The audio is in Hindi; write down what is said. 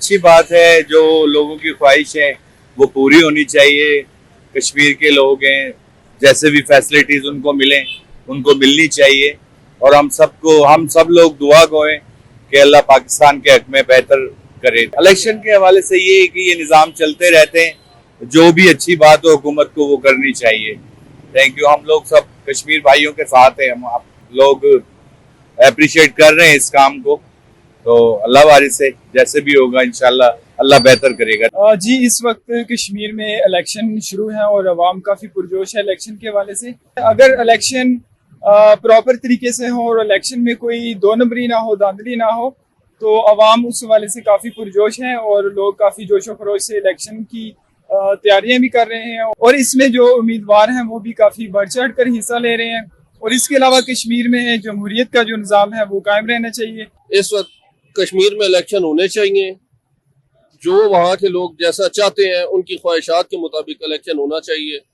अच्छी बात है, जो लोगों की ख्वाहिश है वो पूरी होनी चाहिए। कश्मीर के लोग हैं, जैसे भी फैसिलिटीज उनको मिलें, उनको मिलनी चाहिए। और हम सब लोग दुआ गोएं कि अल्लाह पाकिस्तान के हक में बेहतर करे। इलेक्शन के हवाले से ये है कि ये निज़ाम चलते रहते हैं, जो भी अच्छी बात हो हुकूमत को वो करनी चाहिए। Thank you. हम लोग सब कश्मीर भाइयों के साथ हैं, हम आप लोग अप्रिशिएट कर रहे हैं इस काम को। तो अल्लाह वारिस है, जैसे भी होगा इंशाल्लाह अल्लाह बेहतर करेगा। जी, इस वक्त कश्मीर में इलेक्शन शुरू है और अवाम काफ़ी पुरजोश है इलेक्शन के हवाले से। अगर इलेक्शन प्रॉपर तरीके से हो और इलेक्शन में कोई दो नंबरी ना हो, धांधली ना हो, तो अवाम उस हवाले से काफ़ी पुरजोश हैं और लोग काफ़ी जोशो खरोश से इलेक्शन की तैयारियां भी कर रहे हैं। और इसमें जो उम्मीदवार हैं वो भी काफ़ी बढ़ चढ़ कर हिस्सा ले रहे हैं। और इसके अलावा कश्मीर में जमहूरियत का जो निज़ाम है वो कायम रहना चाहिए। इस वक्त कश्मीर में इलेक्शन होने चाहिए, जो वहाँ के लोग जैसा चाहते हैं उनकी ख्वाहिशात के मुताबिक इलेक्शन होना चाहिए।